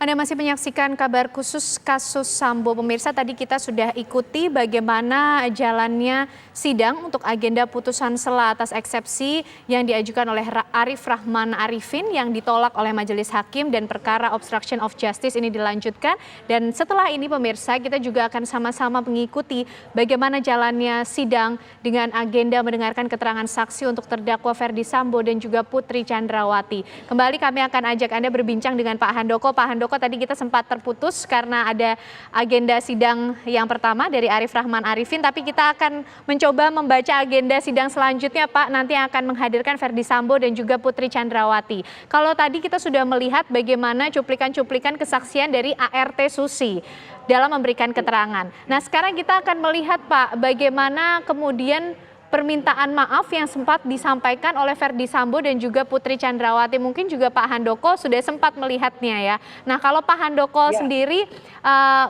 Anda masih menyaksikan kabar khusus kasus Sambo. Pemirsa, tadi kita sudah ikuti bagaimana jalannya sidang untuk agenda putusan sela atas eksepsi yang diajukan oleh Arif Rahman Arifin yang ditolak oleh Majelis Hakim, dan perkara obstruction of justice ini dilanjutkan. Dan setelah ini pemirsa, kita juga akan sama-sama mengikuti bagaimana jalannya sidang dengan agenda mendengarkan keterangan saksi untuk terdakwa Ferdy Sambo dan juga Putri Chandrawati. Kembali kami akan ajak Anda berbincang dengan Pak Handoko. Pak Handoko, tadi kita sempat terputus karena ada agenda sidang yang pertama dari Arif Rahman Arifin, tapi kita akan mencoba membaca agenda sidang selanjutnya, Pak, nanti akan menghadirkan Ferdy Sambo dan juga Putri Chandrawati. Kalau tadi kita sudah melihat bagaimana cuplikan-cuplikan kesaksian dari ART Susi dalam memberikan keterangan. Nah, sekarang kita akan melihat, Pak, bagaimana kemudian permintaan maaf yang sempat disampaikan oleh Ferdy Sambo dan juga Putri Chandrawati. Mungkin juga Pak Handoko sudah sempat melihatnya ya. Nah, kalau Pak Handoko sendiri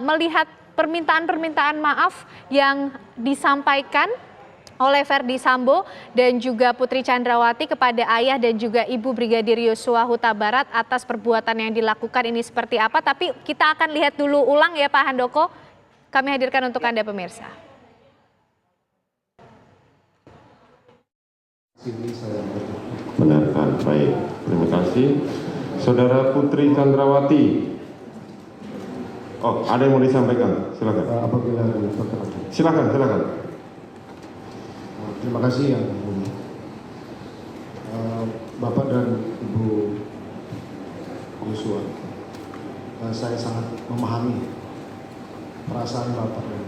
melihat permintaan-permintaan maaf yang disampaikan oleh Ferdy Sambo dan juga Putri Chandrawati kepada ayah dan juga ibu Brigadir Yosua Huta Barat atas perbuatan yang dilakukan ini seperti apa. Tapi kita akan lihat dulu ulang ya Pak Handoko. Kami hadirkan untuk Anda pemirsa. Benarkan, baik. Terima kasih. Saudara Putri Chandrawati. Oh, ada yang mau disampaikan? Silakan. Apabila diperkenankan. Silakan. Terima kasih yang mulia. Bapak dan Ibu Yosua, saya sangat memahami perasaan Bapak dan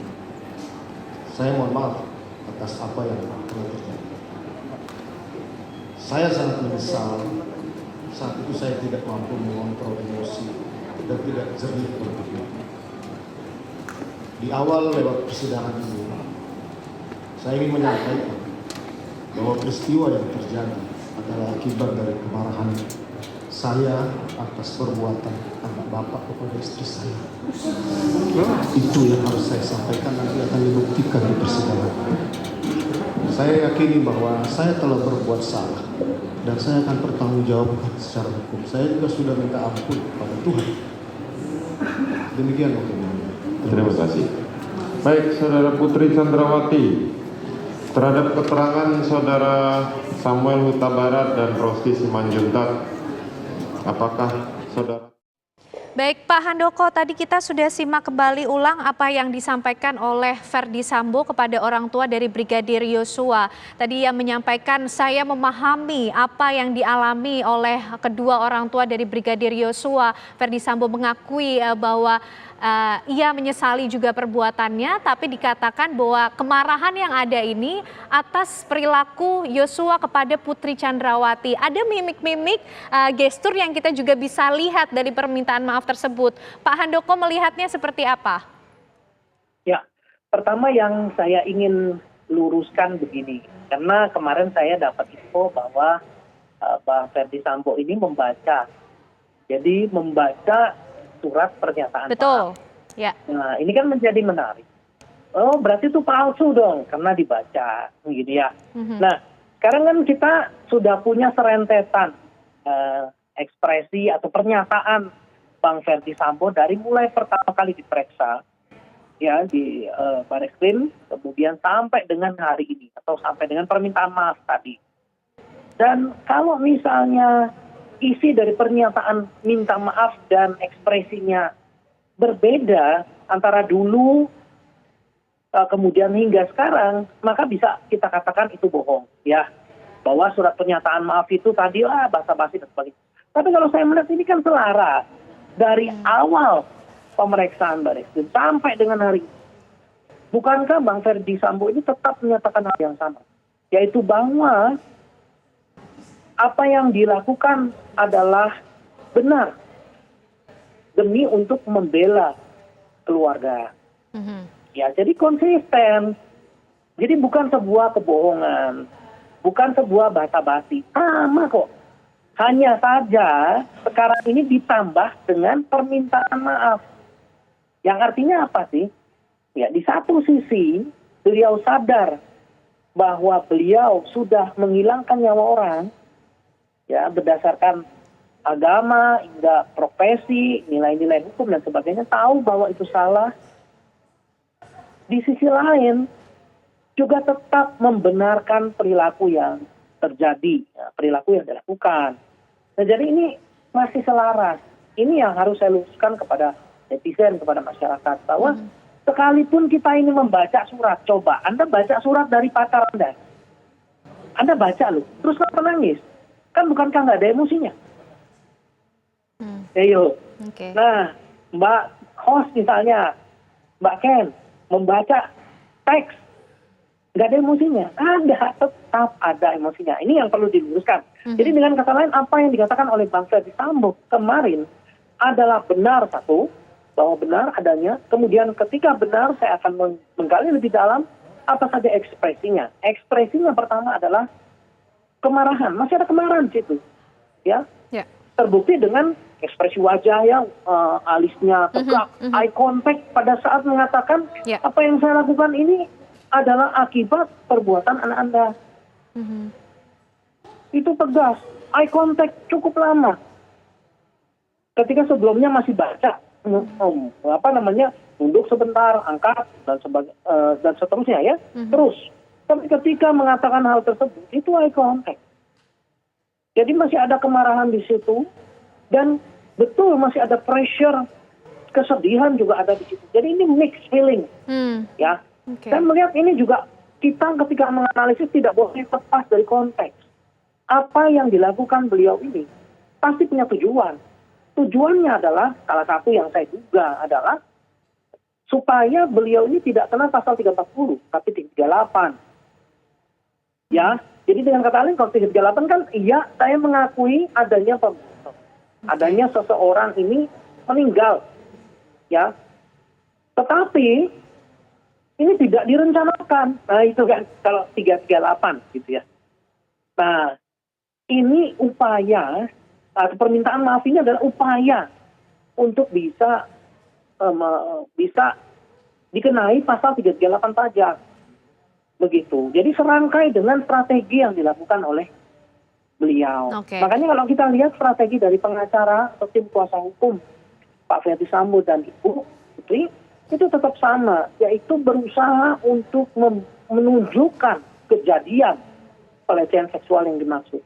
saya mohon maaf atas apa yang telah terjadi. Saya sangat menyesal saat itu saya tidak mampu mengontrol emosi dan tidak jernih berpikir. Di awal lewat persidangan ini, saya ingin menyampaikan bahwa peristiwa yang terjadi adalah akibat dari kemarahan saya atas perbuatan anak bapak kepada istri saya. Itu yang harus saya sampaikan, nanti akan dibuktikan di persidangan. Saya yakini bahwa saya telah berbuat salah dan saya akan bertanggungjawabkan secara hukum. Saya juga sudah minta ampun kepada Tuhan. Demikian mungkin. Terima kasih. Baik, Saudara Putri Chandrawati, terhadap keterangan Saudara Samuel Huta Barat dan Rosti Simanjuntak, apakah Saudara... Baik Pak Handoko, tadi kita sudah simak kembali ulang apa yang disampaikan oleh Ferdy Sambo kepada orang tua dari Brigadir Yosua. Tadi ia menyampaikan, saya memahami apa yang dialami oleh kedua orang tua dari Brigadir Yosua. Ferdy Sambo mengakui bahwa ia menyesali juga perbuatannya, tapi dikatakan bahwa kemarahan yang ada ini atas perilaku Yosua kepada Putri Chandrawati. Ada mimik-mimik gestur yang kita juga bisa lihat dari permintaan maaf tersebut. Pak Handoko melihatnya seperti apa? Ya, pertama yang saya ingin luruskan begini, karena kemarin saya dapat info bahwa Bang Ferdy Sambo ini membaca surat pernyataan betul. maaf. Ya. Nah, ini kan menjadi menarik. Oh, berarti itu palsu dong, karena dibaca, gitu ya. Nah, sekarang kan kita sudah punya serentetan ekspresi atau pernyataan Bang Ferdy Sambo dari mulai pertama kali diperiksa, ya di Barreskrim, kemudian sampai dengan hari ini atau sampai dengan permintaan maaf tadi. Dan kalau misalnya isi dari pernyataan minta maaf dan ekspresinya berbeda antara dulu kemudian hingga sekarang, maka bisa kita katakan itu bohong, ya, bahwa surat pernyataan maaf itu tadi basa-basi dan sebagainya. Tapi kalau saya melihat ini kan selaras dari awal pemeriksaan Barreskrim sampai dengan hari ini. Bukankah Bang Ferdy Sambo ini tetap menyatakan hal yang sama, yaitu bahwa apa yang dilakukan adalah benar demi untuk membela keluarga. Ya, jadi konsisten. Jadi bukan sebuah kebohongan, bukan sebuah basa-basi. Sama kok. Hanya saja sekarang ini ditambah dengan permintaan maaf. Yang artinya apa sih? Ya, di satu sisi beliau sadar bahwa beliau sudah menghilangkan nyawa orang, ya, berdasarkan agama hingga profesi, nilai-nilai hukum dan sebagainya tahu bahwa itu salah. Di sisi lain juga tetap membenarkan perilaku yang terjadi, perilaku yang dilakukan. Nah, jadi ini masih selaras. Ini yang harus saya luruskan kepada netizen, kepada masyarakat, bahwa sekalipun kita ini membaca surat, coba Anda baca surat dari pacar Anda baca loh, terus kenapa nangis? Kan bukankah nggak ada emosinya? Ayo. Oke. Nah, Mbak host misalnya, Mbak Ken, membaca teks, nggak ada emosinya? Ada, tetap ada emosinya. Ini yang perlu diluruskan. Jadi dengan kata lain, apa yang dikatakan oleh Bang Ferdi Sambo kemarin adalah benar, satu, bahwa benar adanya. Kemudian ketika benar, saya akan menggali lebih dalam apa saja ekspresinya. Ekspresinya pertama adalah kemarahan. Masih ada kemarahan di situ. Ya. Terbukti dengan ekspresi wajah yang alisnya tegak, eye contact pada saat mengatakan apa yang saya lakukan ini adalah akibat perbuatan anak Anda. Itu tegas, eye contact cukup lama. Ketika sebelumnya masih baca, nunduk sebentar, angkat dan seterusnya ya. Terus, tapi ketika mengatakan hal tersebut itu eye contact. Jadi masih ada kemarahan di situ dan betul masih ada pressure, kesedihan juga ada di situ. Jadi ini mixed feeling, ya. Dan melihat ini juga kita ketika menganalisis tidak boleh lepas dari konteks. Apa yang dilakukan beliau ini pasti punya tujuan. Tujuannya adalah salah satu yang saya duga adalah supaya beliau ini tidak kena pasal 340 tapi 338. Ya, jadi dengan kata lain kalau 338 kan iya saya mengakui adanya pembunuhan. Adanya seseorang ini meninggal. Ya. Tetapi ini tidak direncanakan. Nah, itu kan kalau 338 gitu ya. Nah, ini upaya permintaan maaf ini adalah upaya untuk bisa dikenai pasal 338 pajak. Begitu. Jadi serangkai dengan strategi yang dilakukan oleh beliau. Makanya kalau kita lihat strategi dari pengacara atau tim kuasa hukum Pak Ferdi Sambo dan Ibu Putri itu tetap sama, yaitu berusaha untuk menunjukkan kejadian pelecehan seksual yang dimaksud.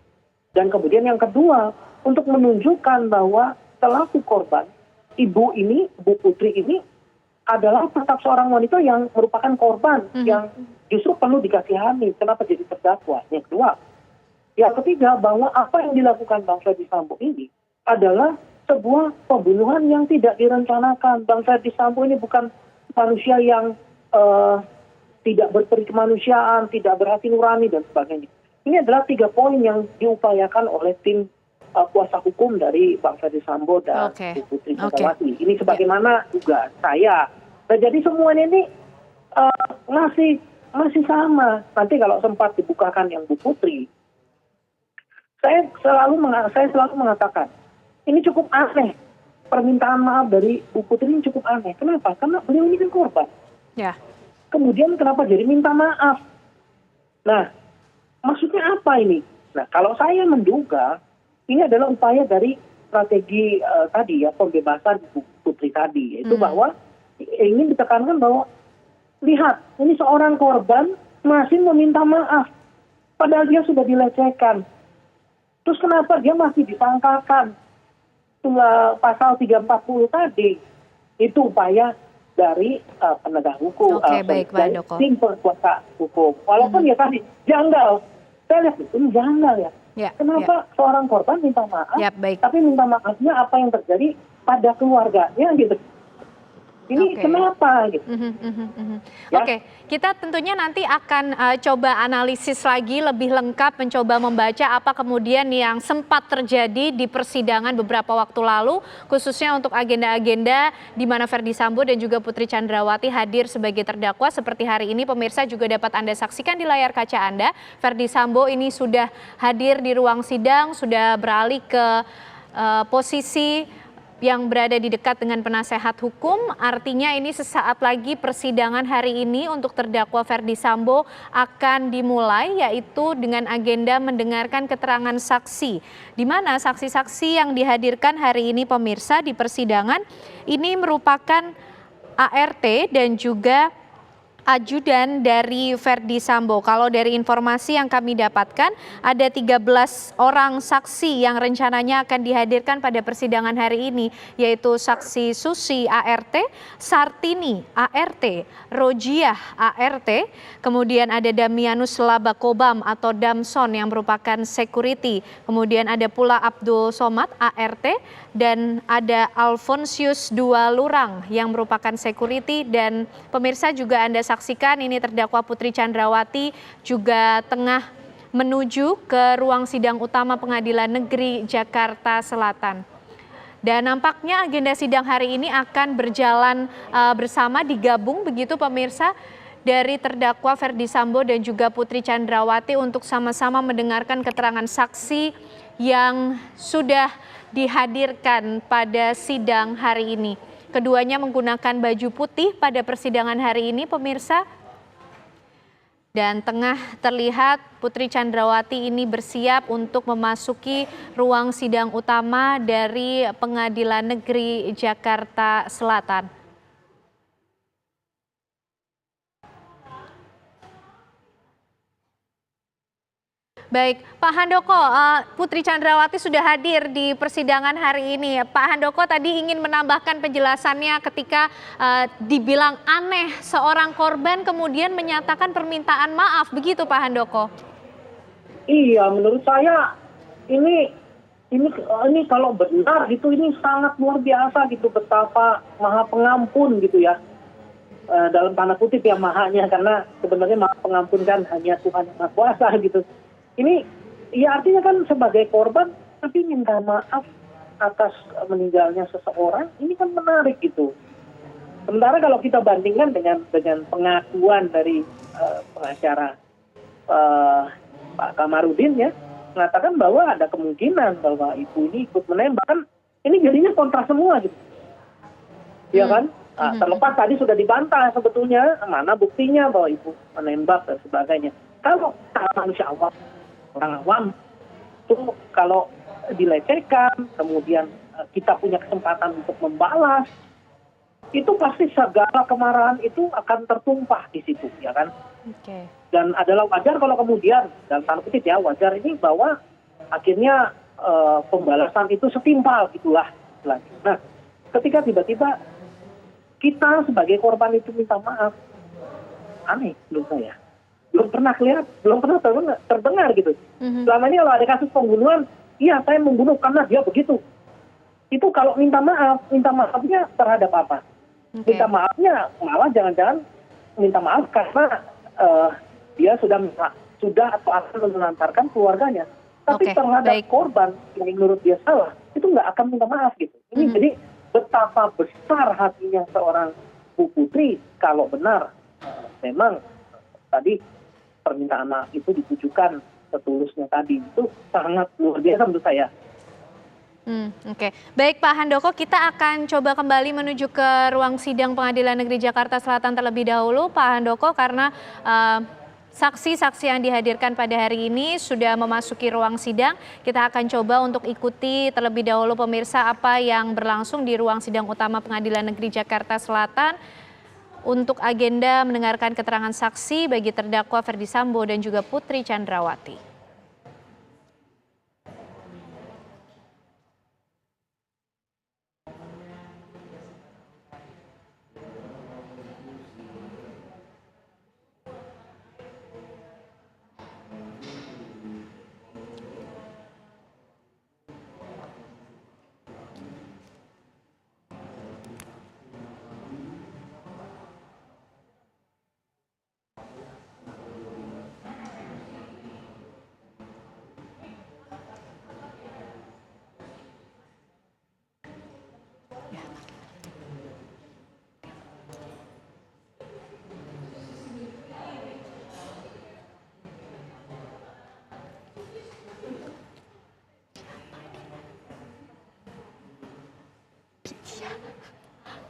Dan kemudian yang kedua, untuk menunjukkan bahwa selaku korban, Ibu Putri ini adalah tetap seorang wanita yang merupakan korban, yang justru perlu dikasihani. Kenapa jadi terdakwa? Yang kedua. Yang ketiga, bahwa apa yang dilakukan Bang Ferdi Sambo ini adalah sebuah pembunuhan yang tidak direncanakan. Bang Ferdi Sambo ini bukan manusia yang tidak berperi kemanusiaan, tidak berhati nurani, dan sebagainya. Ini adalah 3 poin yang diupayakan oleh tim kuasa hukum dari Bang Ferdi Sambo dan Bu Putri Candrawati. Ini sebagaimana juga saya. Nah, jadi semuanya ini masih sama. Nanti kalau sempat dibukakan yang Bu Putri, saya selalu mengatakan ini cukup aneh. Permintaan maaf dari Bu Putri ini cukup aneh. Kenapa? Karena beliau ini kan korban. Ya. Kemudian kenapa jadi minta maaf? Nah, maksudnya apa ini? Nah, kalau saya menduga ini adalah upaya dari strategi tadi ya, pembebasan Bu Putri tadi, yaitu bahwa ingin ditekankan bahwa lihat, ini seorang korban masih meminta maaf, padahal dia sudah dilecehkan. Terus kenapa dia masih disangkakan pasal 340 tadi? Itu upaya dari penegak hukum, dari tim kuasa hukum. Walaupun ya tadi janggal, saya lihat itu janggal ya. Kenapa seorang korban minta maaf, tapi minta maafnya apa yang terjadi pada keluarganya gitu. Ini kenapa gitu. Oke, kita tentunya nanti akan coba analisis lagi lebih lengkap, mencoba membaca apa kemudian yang sempat terjadi di persidangan beberapa waktu lalu, khususnya untuk agenda-agenda di mana Ferdi Sambo dan juga Putri Candrawati hadir sebagai terdakwa. Seperti hari ini pemirsa juga dapat Anda saksikan di layar kaca Anda, Ferdi Sambo ini sudah hadir di ruang sidang, sudah beralih ke posisi yang berada di dekat dengan penasehat hukum. Artinya ini sesaat lagi persidangan hari ini untuk terdakwa Ferdy Sambo akan dimulai, yaitu dengan agenda mendengarkan keterangan saksi. Di mana saksi-saksi yang dihadirkan hari ini pemirsa di persidangan ini merupakan ART dan juga ajudan dari Ferdy Sambo. Kalau dari informasi yang kami dapatkan, ada 13 orang saksi yang rencananya akan dihadirkan pada persidangan hari ini, yaitu saksi Susi ART, Sartini ART, Rojiah ART, kemudian ada Damianus Labakobam atau Damson yang merupakan security, kemudian ada pula Abdul Somad ART, dan ada Alfonsius Dualurang yang merupakan security. Dan pemirsa juga Anda saksikan ini terdakwa Putri Chandrawati juga tengah menuju ke ruang sidang utama Pengadilan Negeri Jakarta Selatan. Dan nampaknya agenda sidang hari ini akan berjalan bersama, digabung begitu pemirsa, dari terdakwa Ferdy Sambo dan juga Putri Chandrawati untuk sama-sama mendengarkan keterangan saksi yang sudah dihadirkan pada sidang hari ini. Keduanya menggunakan baju putih pada persidangan hari ini pemirsa. Dan tengah terlihat Putri Chandrawati ini bersiap untuk memasuki ruang sidang utama dari Pengadilan Negeri Jakarta Selatan. Baik, Pak Handoko, Putri Chandrawati sudah hadir di persidangan hari ini. Pak Handoko tadi ingin menambahkan penjelasannya ketika dibilang aneh seorang korban kemudian menyatakan permintaan maaf, begitu Pak Handoko? Iya, menurut saya ini kalau benar gitu, ini sangat luar biasa gitu, betapa Maha Pengampun gitu ya. Dalam tanda kutip ya mahanya, karena sebenarnya Maha Pengampun kan hanya Tuhan yang Maha Kuasa gitu. Ini ya artinya kan sebagai korban tapi minta maaf atas meninggalnya seseorang, ini kan menarik gitu. Sementara kalau kita bandingkan dengan pengakuan dari pengacara Pak Kamarudin ya, mengatakan bahwa ada kemungkinan bahwa ibu ini ikut menembak, kan ini jadinya kontra semua gitu. Ya kan? Nah, terlepas tadi sudah dibantah sebetulnya mana buktinya bahwa ibu menembak dan sebagainya. Kalau manusia awam, orang awam itu kalau dilecehkan, kemudian kita punya kesempatan untuk membalas, itu pasti segala kemarahan itu akan tertumpah di situ, ya kan? Okay. Dan adalah wajar kalau kemudian, dalam tanda kutip ya, wajar ini bahwa akhirnya pembalasan itu setimpal, itulah. Nah, ketika tiba-tiba kita sebagai korban itu minta maaf, aneh menurut saya. Belum pernah terdengar gitu. Selama ini kalau ada kasus pembunuhan, iya saya membunuh karena dia begitu. Itu kalau minta maafnya terhadap apa? Okay. Minta maafnya malah jangan-jangan minta maaf karena dia sudah atau akan menelantarkan keluarganya. Tapi terhadap korban yang menurut dia salah, itu nggak akan minta maaf gitu. Ini jadi betapa besar hatinya seorang Bu Putri kalau benar memang tadi permintaan maaf itu ditujukan setulusnya tadi, itu sangat luar biasa menurut saya. Oke. Baik Pak Handoko, kita akan coba kembali menuju ke ruang sidang Pengadilan Negeri Jakarta Selatan terlebih dahulu Pak Handoko, karena saksi-saksi yang dihadirkan pada hari ini sudah memasuki ruang sidang. Kita akan coba untuk ikuti terlebih dahulu pemirsa apa yang berlangsung di ruang sidang utama Pengadilan Negeri Jakarta Selatan untuk agenda mendengarkan keterangan saksi bagi terdakwa Ferdy Sambo dan juga Putri Chandrawati.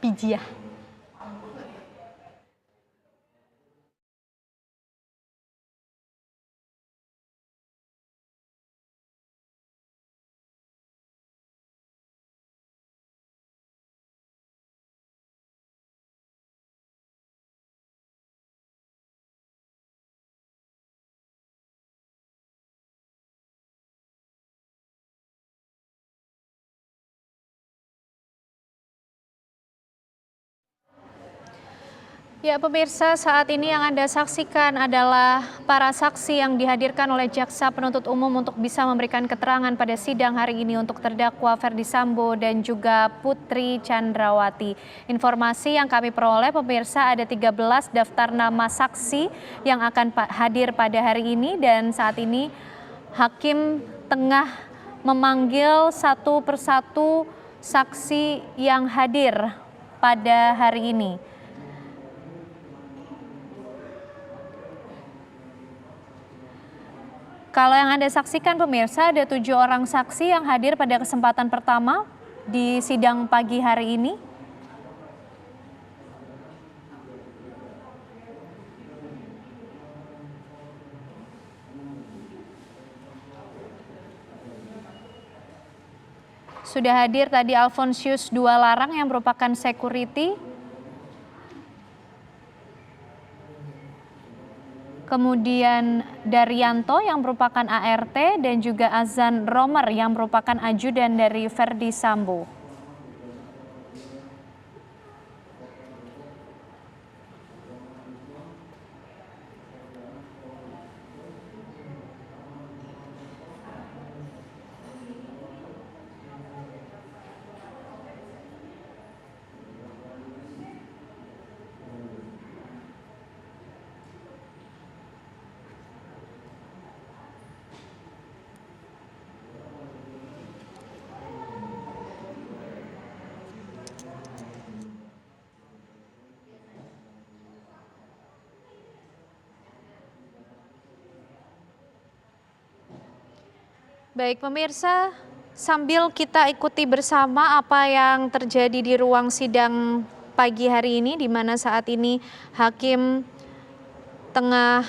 Pijia. Ya pemirsa, saat ini yang Anda saksikan adalah para saksi yang dihadirkan oleh Jaksa Penuntut Umum untuk bisa memberikan keterangan pada sidang hari ini untuk terdakwa Ferdy Sambo dan juga Putri Chandrawati. Informasi yang kami peroleh pemirsa, ada 13 daftar nama saksi yang akan hadir pada hari ini, dan saat ini Hakim tengah memanggil satu persatu saksi yang hadir pada hari ini. Kalau yang Anda saksikan pemirsa, ada 7 orang saksi yang hadir pada kesempatan pertama di sidang pagi hari ini. Sudah hadir tadi Alfonsius Dualarang yang merupakan security. Kemudian Daryanto yang merupakan ART dan juga Azan Romer yang merupakan ajudan dari Ferdy Sambo. Baik pemirsa, sambil kita ikuti bersama apa yang terjadi di ruang sidang pagi hari ini, di mana saat ini Hakim tengah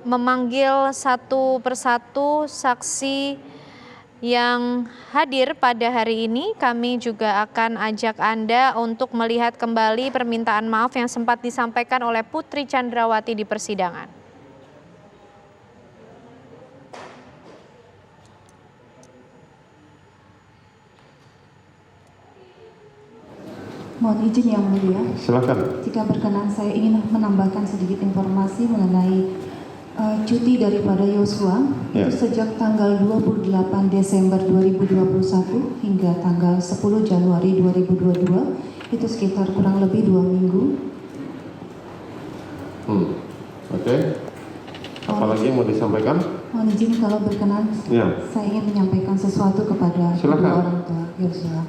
memanggil satu persatu saksi yang hadir pada hari ini. Kami juga akan ajak Anda untuk melihat kembali permintaan maaf yang sempat disampaikan oleh Putri Chandrawati di persidangan. Mohon izin yang mulia. Silakan. Jika berkenan, saya ingin menambahkan sedikit informasi mengenai cuti daripada Yosua. Ya. Sejak tanggal 28 Desember 2021 hingga tanggal 10 Januari 2022, itu sekitar kurang lebih 2 minggu. Oke. Apalagi yang mau disampaikan? Mohon izin kalau berkenan, Ya. saya ingin menyampaikan sesuatu kepada Silakan. kedua orang tua Yosua.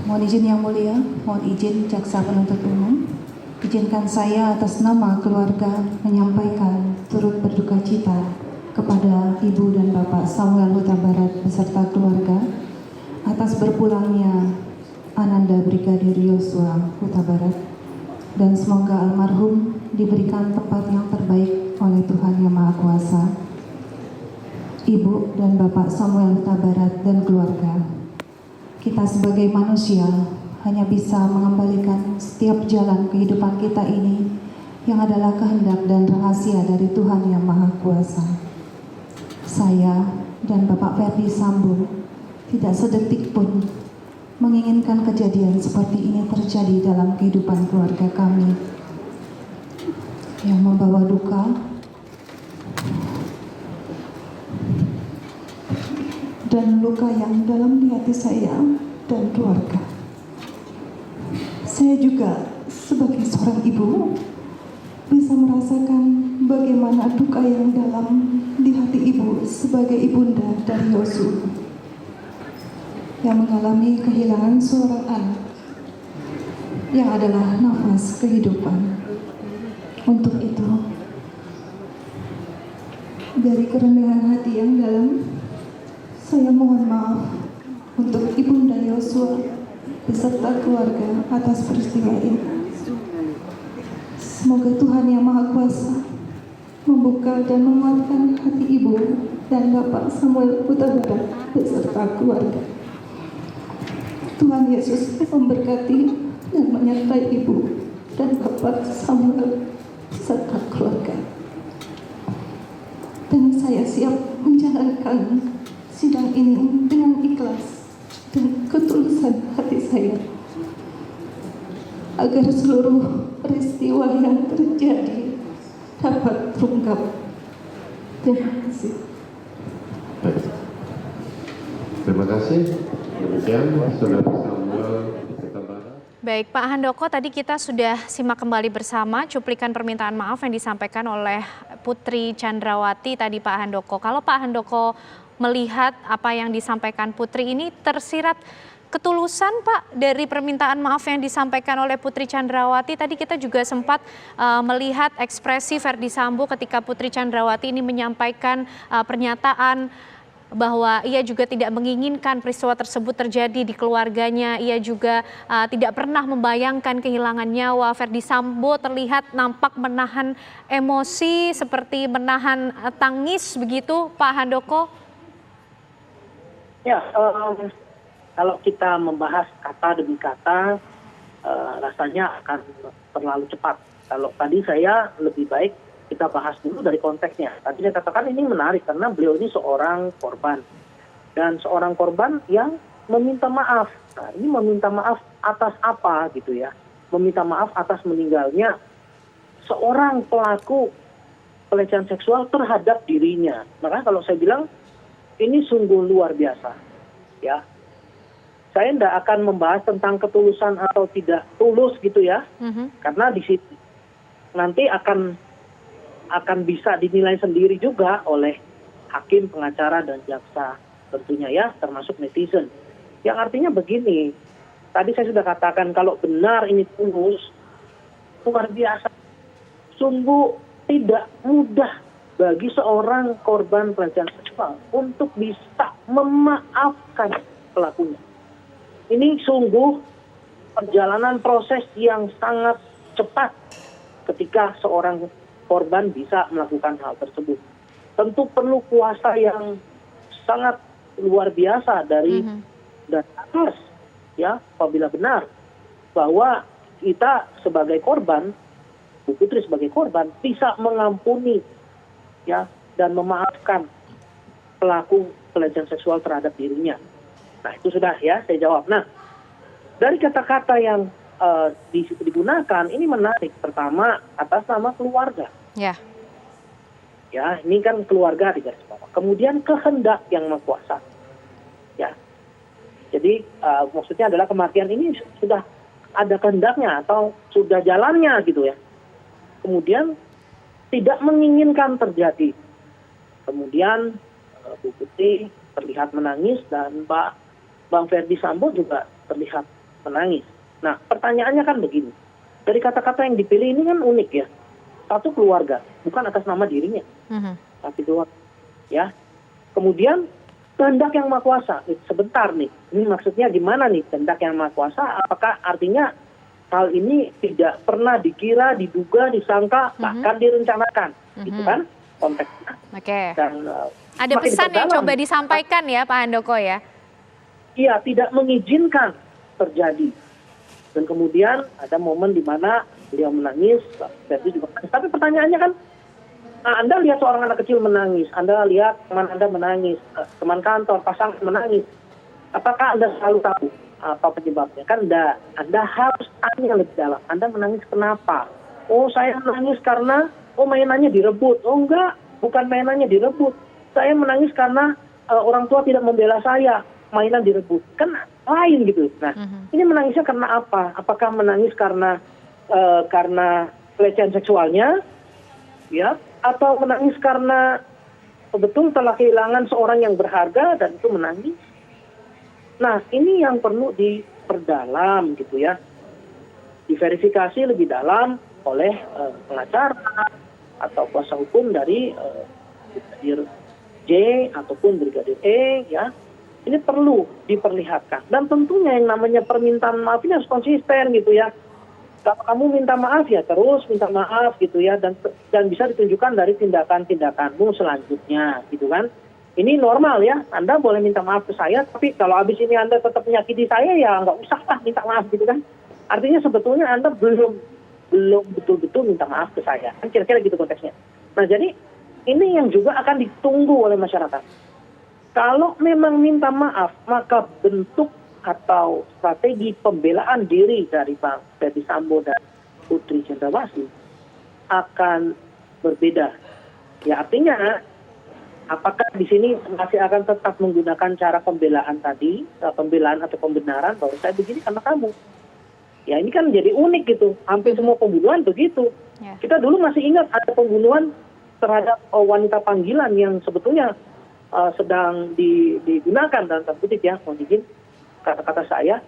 Mohon izin yang mulia, mohon izin Jaksa Penuntut Umum, izinkan saya atas nama keluarga menyampaikan turut berduka cita kepada Ibu dan Bapak Samuel Huta Barat beserta keluarga atas berpulangnya Ananda Brigadir Yosua Huta Barat, dan semoga almarhum diberikan tempat yang terbaik oleh Tuhan Yang Maha Kuasa. Ibu dan Bapak Samuel Huta Barat dan keluarga, kita sebagai manusia hanya bisa mengembalikan setiap jalan kehidupan kita ini yang adalah kehendak dan rahasia dari Tuhan Yang Maha Kuasa. Saya dan Bapak Ferdy Sambo tidak sedetik pun menginginkan kejadian seperti ini terjadi dalam kehidupan keluarga kami yang membawa duka dan luka yang dalam di hati saya dan keluarga. Saya juga sebagai seorang ibu bisa merasakan bagaimana duka yang dalam di hati ibu sebagai ibunda dari Yosua yang mengalami kehilangan seorang anak yang adalah nafas kehidupan. Untuk itu, dari kerendahan hati yang dalam, saya mohon maaf untuk Ibunda Yosua beserta keluarga atas peristiwa ini. Semoga Tuhan Yang Maha Kuasa membuka dan menguatkan hati Ibu dan Bapak Samuel Huta Barat beserta keluarga. Tuhan Yesus memberkati dan menyertai Ibu dan Bapak Samuel serta keluarga. Dan saya siap menjalankan sidang ini dengan ikhlas dan ketulusan hati saya, agar seluruh peristiwa yang terjadi dapat terungkap. Terima kasih. Baik. Terima kasih. Demikian Saudara Samuel Huta Barat. Baik, Pak Handoko, tadi kita sudah simak kembali bersama cuplikan permintaan maaf yang disampaikan oleh Putri Chandrawati tadi, Pak Handoko. Kalau Pak Handoko melihat apa yang disampaikan Putri ini, tersirat ketulusan Pak dari permintaan maaf yang disampaikan oleh Putri Chandrawati. Tadi kita juga sempat melihat ekspresi Verdi Sambo ketika Putri Chandrawati ini menyampaikan pernyataan bahwa ia juga tidak menginginkan peristiwa tersebut terjadi di keluarganya. Ia juga tidak pernah membayangkan kehilangan nyawa. Verdi Sambo terlihat nampak menahan emosi seperti menahan tangis begitu, Pak Handoko. Ya, kalau kita membahas kata demi kata, rasanya akan terlalu cepat. Kalau tadi saya lebih baik kita bahas dulu dari konteksnya. Tadi saya katakan ini menarik karena beliau ini seorang korban. Dan seorang korban yang meminta maaf. Nah, ini meminta maaf atas apa gitu ya. Meminta maaf atas meninggalnya seorang pelaku pelecehan seksual terhadap dirinya. Maka kalau saya bilang ini sungguh luar biasa. Ya. Saya tidak akan membahas tentang ketulusan atau tidak tulus gitu ya. Karena di situ nanti akan bisa dinilai sendiri juga oleh hakim, pengacara, dan jaksa tentunya ya, termasuk netizen. Yang artinya begini, tadi saya sudah katakan kalau benar ini tulus, luar biasa. Sungguh tidak mudah bagi seorang korban pelecehan seksual untuk bisa memaafkan pelakunya. Ini sungguh perjalanan proses yang sangat cepat ketika seorang korban bisa melakukan hal tersebut. Tentu perlu kuasa yang sangat luar biasa dari dan atas ya, apabila benar bahwa kita sebagai korban, Bu Putri sebagai korban bisa mengampuni ya dan memaafkan pelaku pelecehan seksual terhadap dirinya. Nah, itu sudah ya saya jawab. Nah, dari kata-kata yang digunakan ini menarik. Pertama, atas nama keluarga. Ya. Ya, ini kan keluarga di garis bawah. Kemudian kehendak yang Maha Kuasa. Ya. Jadi maksudnya adalah kematian ini sudah ada kehendaknya atau sudah jalannya gitu ya. Kemudian tidak menginginkan terjadi. Kemudian Bu Putri terlihat menangis dan Bang Verdi Sambo juga terlihat menangis. Nah, pertanyaannya kan begini. Dari kata-kata yang dipilih ini kan unik ya. Satu, keluarga, bukan atas nama dirinya, tapi keluarga. Ya. Kemudian kehendak yang Maha Kuasa. Sebentar nih, ini maksudnya gimana nih kehendak yang Maha Kuasa? Apakah artinya hal ini tidak pernah dikira, diduga, disangka, bahkan direncanakan, gitu kan konteksnya. Oke. Dan ada pesan yang coba disampaikan ya, Pak Handoko ya? Iya, tidak mengizinkan terjadi. Dan kemudian ada momen di mana beliau menangis, Verdi juga menangis. Tapi pertanyaannya kan, Anda lihat seorang anak kecil menangis, Anda lihat teman Anda menangis, teman kantor, pasangan menangis. Apakah Anda selalu tahu apa penyebabnya? Kan enggak. Anda harus tanya lebih dalam. Anda menangis kenapa? Oh, saya menangis karena, mainannya direbut. Oh, enggak, bukan mainannya direbut. Saya menangis karena orang tua tidak membela saya, mainan direbut. Kan lain gitu. Nah, ini menangisnya karena apa? Apakah menangis karena pelecehan seksualnya, ya, atau menangis karena betul telah kehilangan seorang yang berharga dan itu menangis? Nah, ini yang perlu diperdalam gitu ya, diverifikasi lebih dalam oleh pengacara atau kuasa hukum dari Brigadir J ataupun Brigadir E, ya. ini perlu diperlihatkan. Dan tentunya yang namanya permintaan maaf ini harus konsisten gitu ya. Kalau kamu minta maaf ya terus minta maaf gitu ya, dan bisa ditunjukkan dari tindakan-tindakanmu selanjutnya gitu kan. Ini normal ya, Anda boleh minta maaf ke saya, tapi kalau habis ini Anda tetap menyakiti saya ya nggak usah lah minta maaf gitu kan. Artinya sebetulnya Anda belum betul-betul minta maaf ke saya. Kan kira-kira gitu konteksnya. Nah jadi ini yang juga akan ditunggu oleh masyarakat. Kalau memang minta maaf, maka bentuk atau strategi pembelaan diri dari Pak Ferdy Sambo dan Putri Chandrawati akan berbeda. Ya artinya, apakah di sini masih akan tetap menggunakan cara pembelaan tadi, pembelaan atau pembenaran bahwa saya begini karena kamu. Ya ini kan jadi unik gitu, hampir semua pembunuhan begitu. Ya. Kita dulu masih ingat ada pembunuhan terhadap wanita panggilan yang sebetulnya sedang digunakan dalam tanda kutip ya, mohon izin kata-kata saya,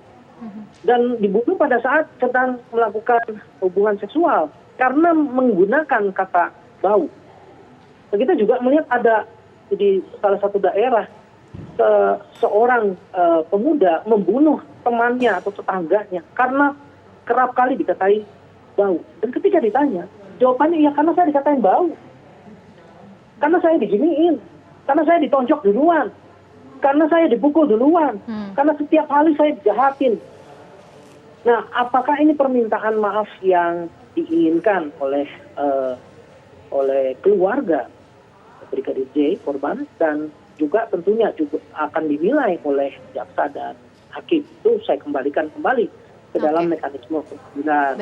dan dibunuh pada saat sedang melakukan hubungan seksual karena menggunakan kata bau. Nah, kita juga melihat ada di salah satu daerah seorang pemuda membunuh temannya atau tetangganya karena kerap kali dikatai bau. Dan ketika ditanya, jawabannya ya karena saya dikatain bau, karena saya diginiin, karena saya ditonjok duluan, karena saya dipukul duluan, karena setiap kali saya dijahatin. Nah, apakah ini permintaan maaf yang diinginkan oleh keluarga Brigadir J, korban, dan juga tentunya juga akan dinilai oleh jaksa dan hakim. Itu saya kembalikan kembali ke dalam mekanisme pengadilan.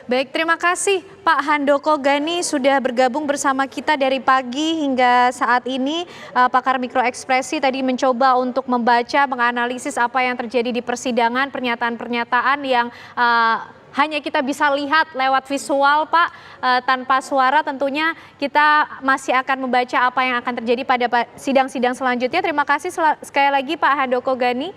Baik, terima kasih Pak Handoko Gani sudah bergabung bersama kita dari pagi hingga saat ini. Pakar mikroekspresi tadi mencoba untuk membaca, menganalisis apa yang terjadi di persidangan, pernyataan-pernyataan yang hanya kita bisa lihat lewat visual Pak, tanpa suara. Tentunya kita masih akan membaca apa yang akan terjadi pada sidang-sidang selanjutnya. Terima kasih sekali lagi Pak Handoko Gani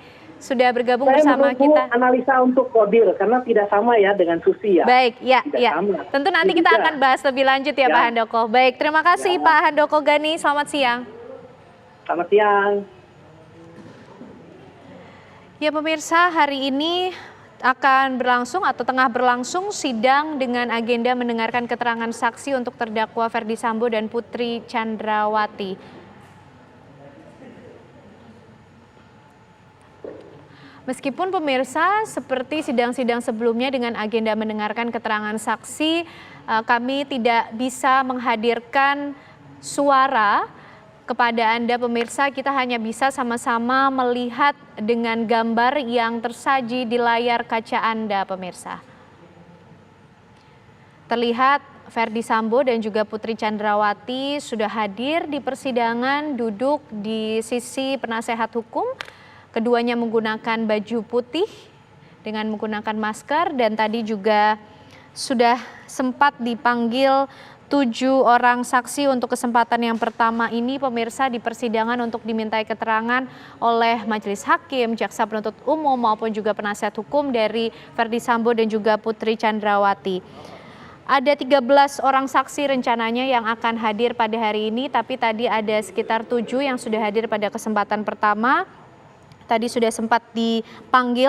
sudah bergabung bersama kita. Analisa untuk Kodir karena tidak sama ya dengan Susi ya. Baik, ya. Sama. Tentu nanti kita akan bahas lebih lanjut ya Pak Handoko. Baik, terima kasih Pak Handoko Gani. Selamat siang. Selamat siang. Ya pemirsa, hari ini akan berlangsung atau tengah berlangsung sidang dengan agenda mendengarkan keterangan saksi untuk terdakwa Ferdy Sambo dan Putri Chandrawati. Meskipun pemirsa seperti sidang-sidang sebelumnya dengan agenda mendengarkan keterangan saksi, kami tidak bisa menghadirkan suara kepada Anda pemirsa. Kita hanya bisa sama-sama melihat dengan gambar yang tersaji di layar kaca Anda pemirsa. Terlihat Ferdy Sambo dan juga Putri Chandrawati sudah hadir di persidangan, duduk di sisi penasehat hukum. Keduanya menggunakan baju putih dengan menggunakan masker, dan tadi juga sudah sempat dipanggil 7 orang saksi untuk kesempatan yang pertama ini pemirsa di persidangan untuk dimintai keterangan oleh majelis hakim, jaksa penuntut umum maupun juga penasihat hukum dari Ferdy Sambo dan juga Putri Chandrawati. Ada 13 orang saksi rencananya yang akan hadir pada hari ini, tapi tadi ada sekitar 7 yang sudah hadir pada kesempatan pertama. Tadi sudah sempat dipanggil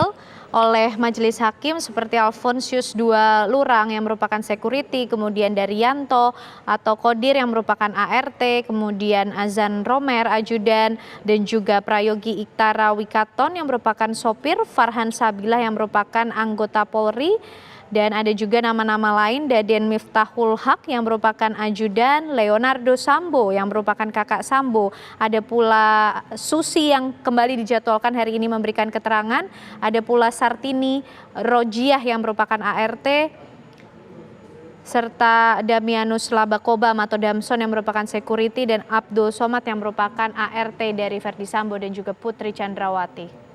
oleh majelis hakim seperti Alfonsius II Lurang yang merupakan security, kemudian Daryanto atau Kodir yang merupakan ART, kemudian Azan Romer, ajudan, dan juga Prayogi Iktara Wikaton yang merupakan sopir, Farhan Sabilah yang merupakan anggota Polri, dan ada juga nama-nama lain, Daden Miftahul Haq yang merupakan ajudan, Leonardo Sambo yang merupakan kakak Sambo. Ada pula Susi yang kembali dijadwalkan hari ini memberikan keterangan. Ada pula Sartini Rojiah yang merupakan ART, serta Damianus Labakobam atau Damson yang merupakan security, dan Abdul Somad yang merupakan ART dari Ferdy Sambo dan juga Putri Chandrawati.